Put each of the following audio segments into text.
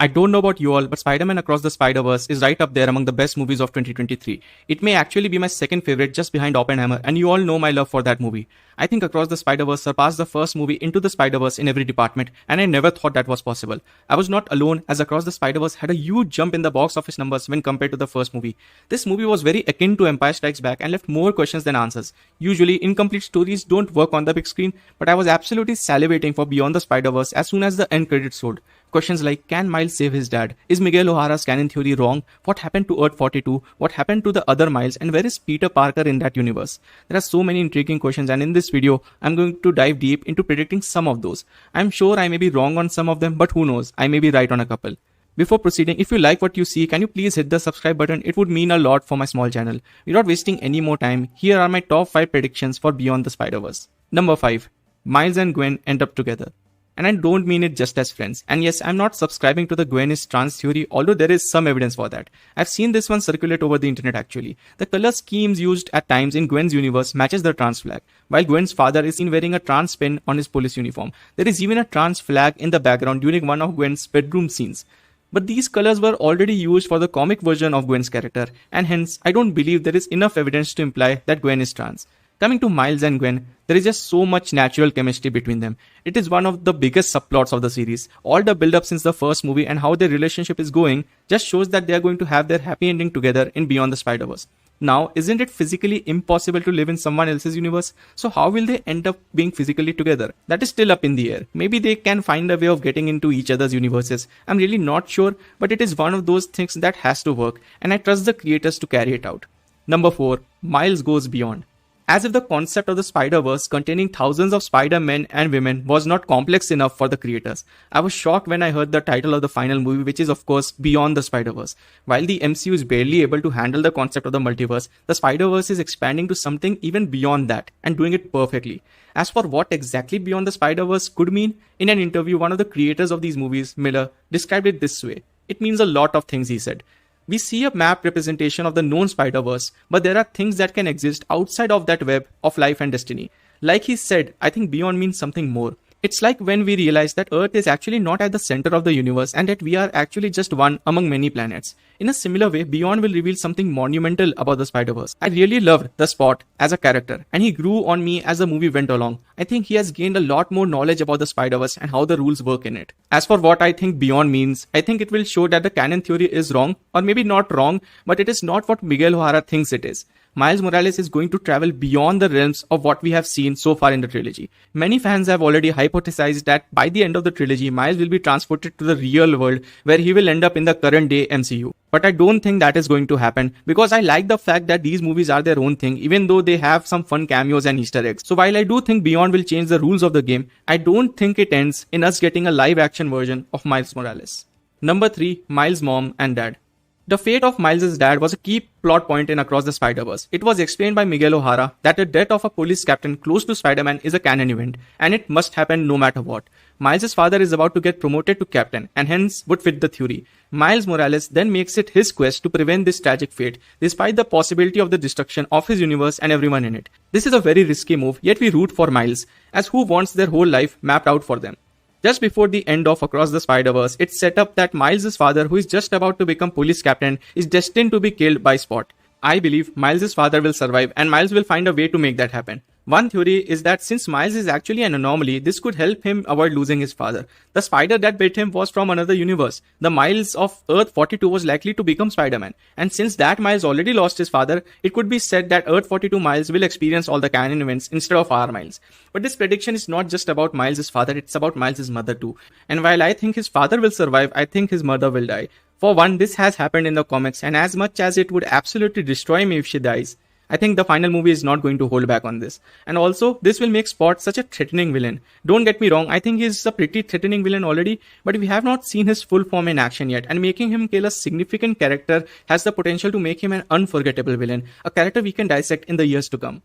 don't know about you all, but Spiderman Across the Spiderverse is right up there among the best movies of 2023. It may actually be my second favorite just behind Oppenheimer, and you all know my love for that movie. I think Across the Spiderverse surpassed the first movie Into the Spiderverse in every department, and I never thought that was possible. I was not alone, as Across the Spiderverse had a huge jump in the box office numbers when compared to the first movie. This movie was very akin to Empire Strikes Back and left more questions than answers. Usually, incomplete stories don't work on the big screen, but I was absolutely salivating for Beyond the Spiderverse as soon as the end credits rolled. Questions like, can Miles save his dad? Is Miguel O'Hara's canon theory wrong? What happened to Earth 42? What happened to the other Miles? And where is Peter Parker in that universe? There are so many intriguing questions, and in this video, I'm going to dive deep into predicting some of those. I'm sure I may be wrong on some of them, but who knows, I may be right on a couple. Before proceeding, if you like what you see, can you please hit the subscribe button? It would mean a lot for my small channel. Without wasting any more time, here are my top 5 predictions for Beyond the Spider-Verse. Number 5. Miles and Gwen end up together. And I don't mean it just as friends. And yes, I'm not subscribing to the Gwen is trans theory, although there is some evidence for that. I've seen this one circulate over the internet actually. The color schemes used at times in Gwen's universe matches the trans flag, while Gwen's father is seen wearing a trans pin on his police uniform. There is even a trans flag in the background during one of Gwen's bedroom scenes. But these colors were already used for the comic version of Gwen's character, and hence I don't believe there is enough evidence to imply that Gwen is trans. Coming to Miles and Gwen, there is just so much natural chemistry between them. It is one of the biggest subplots of the series. All the build up since the first movie and how their relationship is going just shows that they are going to have their happy ending together in Beyond the Spider-Verse. Now, isn't it physically impossible to live in someone else's universe? So how will they end up being physically together? That is still up in the air. Maybe they can find a way of getting into each other's universes. I'm really not sure, but it is one of those things that has to work, and I trust the creators to carry it out. Number 4. Miles goes beyond. As if the concept of the Spider-Verse containing thousands of Spider-Men and women was not complex enough for the creators. I was shocked when I heard the title of the final movie, which is of course Beyond the Spider-Verse. While the MCU is barely able to handle the concept of the multiverse, the Spider-Verse is expanding to something even beyond that and doing it perfectly. As for what exactly Beyond the Spider-Verse could mean, in an interview one of the creators of these movies, Miller, described it this way. It means a lot of things, he said. We see a map representation of the known Spider-Verse, but there are things that can exist outside of that web of life and destiny. Like he said, I think beyond means something more. It's like when we realize that Earth is actually not at the center of the universe and that we are actually just one among many planets. In a similar way, Beyond will reveal something monumental about the Spider-Verse. I really loved the Spot as a character, and he grew on me as the movie went along. I think he has gained a lot more knowledge about the Spider-Verse and how the rules work in it. As for what I think Beyond means, I think it will show that the canon theory is wrong, or maybe not wrong, but it is not what Miguel O'Hara thinks it is. Miles Morales is going to travel beyond the realms of what we have seen so far in the trilogy. Many fans have already hypothesized that by the end of the trilogy, Miles will be transported to the real world where he will end up in the current day MCU. But I don't think that is going to happen because I like the fact that these movies are their own thing even though they have some fun cameos and Easter eggs. So while I do think Beyond will change the rules of the game, I don't think it ends in us getting a live action version of Miles Morales. Number 3. Miles' mom and dad. The fate of Miles' dad was a key plot point in Across the Spider-Verse. It was explained by Miguel O'Hara that the death of a police captain close to Spider-Man is a canon event, and it must happen no matter what. Miles' father is about to get promoted to captain, and hence would fit the theory. Miles Morales then makes it his quest to prevent this tragic fate, despite the possibility of the destruction of his universe and everyone in it. This is a very risky move, yet we root for Miles, as who wants their whole life mapped out for them. Just before the end of Across the Spider-Verse, it's set up that Miles' father, who is just about to become police captain, is destined to be killed by Spot. I believe Miles' father will survive and Miles will find a way to make that happen. One theory is that since Miles is actually an anomaly, this could help him avoid losing his father. The spider that bit him was from another universe. The Miles of Earth 42 was likely to become Spider-Man. And since that Miles already lost his father, it could be said that Earth 42 Miles will experience all the canon events instead of our Miles. But this prediction is not just about Miles' father, it's about Miles' mother too. And while I think his father will survive, I think his mother will die. For one, this has happened in the comics, and as much as it would absolutely destroy me if she dies, I think the final movie is not going to hold back on this. And also, this will make Spot such a threatening villain. Don't get me wrong, I think he's a pretty threatening villain already, but we have not seen his full form in action yet, and making him kill a significant character has the potential to make him an unforgettable villain, a character we can dissect in the years to come.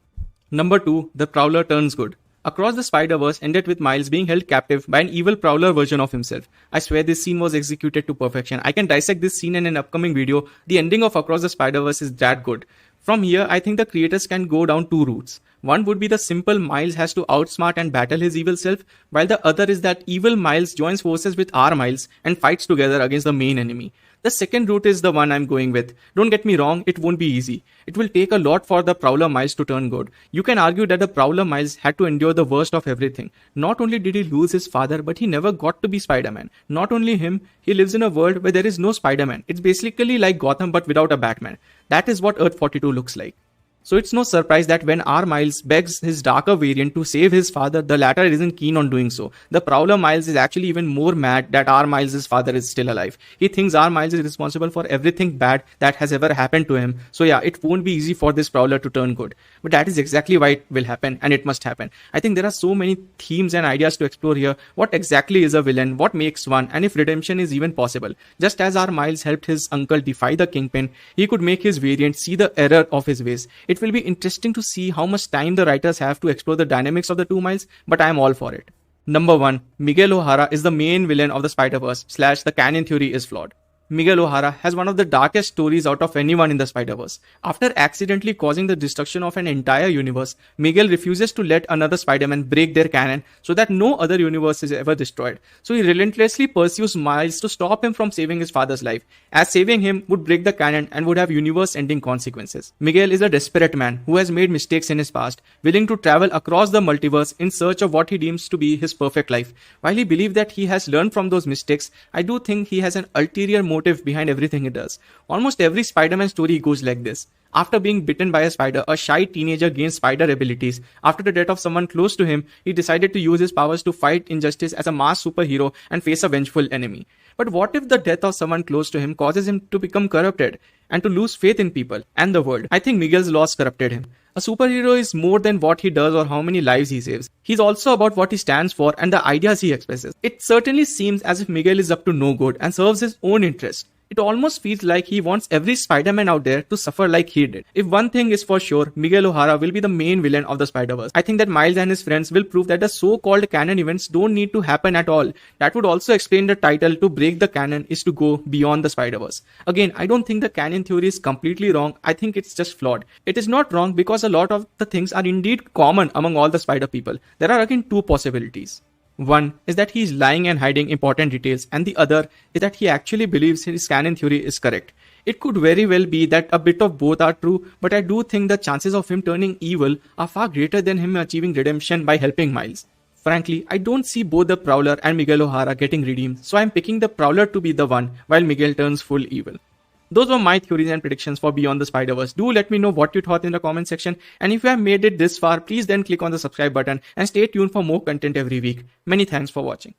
Number 2. The Prowler turns good. Across the Spider-Verse ended with Miles being held captive by an evil Prowler version of himself. I swear this scene was executed to perfection. I can dissect this scene in an upcoming video. The ending of Across the Spider-Verse is that good. From here, I think the creators can go down two routes. One would be the simple Miles has to outsmart and battle his evil self, while the other is that evil Miles joins forces with our Miles and fights together against the main enemy. The second route is the one I'm going with. Don't get me wrong, it won't be easy. It will take a lot for the Prowler Miles to turn good. You can argue that the Prowler Miles had to endure the worst of everything. Not only did he lose his father, but he never got to be Spider-Man. Not only him, he lives in a world where there is no Spider-Man. It's basically like Gotham but without a Batman. That is what Earth 42 looks like. So it's no surprise that when R. Miles begs his darker variant to save his father, the latter isn't keen on doing so. The Prowler Miles is actually even more mad that R. Miles' father is still alive. He thinks R. Miles is responsible for everything bad that has ever happened to him. So yeah, it won't be easy for this Prowler to turn good. But that is exactly why it will happen, and it must happen. I think there are so many themes and ideas to explore here. What exactly is a villain? What makes one? And if redemption is even possible? Just as R. Miles helped his uncle defy the Kingpin, he could make his variant see the error of his ways. It will be interesting to see how much time the writers have to explore the dynamics of the two Miles, but I am all for it. Number 1. Miguel O'Hara is the main villain of the Spider-Verse / the canon theory is flawed. Miguel O'Hara has one of the darkest stories out of anyone in the Spider-Verse. After accidentally causing the destruction of an entire universe, Miguel refuses to let another Spider-Man break their canon so that no other universe is ever destroyed. So he relentlessly pursues Miles to stop him from saving his father's life, as saving him would break the canon and would have universe-ending consequences. Miguel is a desperate man who has made mistakes in his past, willing to travel across the multiverse in search of what he deems to be his perfect life. While he believes that he has learned from those mistakes, I do think he has an ulterior motive behind everything he does. Almost every Spider-Man story goes like this. After being bitten by a spider, a shy teenager gains spider abilities. After the death of someone close to him, he decided to use his powers to fight injustice as a mass superhero and face a vengeful enemy. But what if the death of someone close to him causes him to become corrupted and to lose faith in people and the world? I think Miguel's loss corrupted him. A superhero is more than what he does or how many lives he saves. He's also about what he stands for and the ideas he expresses. It certainly seems as if Miguel is up to no good and serves his own interest. It almost feels like he wants every Spider-Man out there to suffer like he did. If one thing is for sure, Miguel O'Hara will be the main villain of the Spider-Verse. I think that Miles and his friends will prove that the so-called canon events don't need to happen at all. That would also explain the title "To Break the Canon" is to go beyond the Spider-Verse. Again, I don't think the canon theory is completely wrong. I think it's just flawed. It is not wrong because a lot of the things are indeed common among all the Spider people. There are again two possibilities. One is that he is lying and hiding important details, and the other is that he actually believes his canon theory is correct. It could very well be that a bit of both are true, but I do think the chances of him turning evil are far greater than him achieving redemption by helping Miles. Frankly, I don't see both the Prowler and Miguel O'Hara getting redeemed, so I'm picking the Prowler to be the one, while Miguel turns full evil. Those were my theories and predictions for Beyond the Spider-Verse. Do let me know what you thought in the comment section. And if you have made it this far, please then click on the subscribe button and stay tuned for more content every week. Many thanks for watching.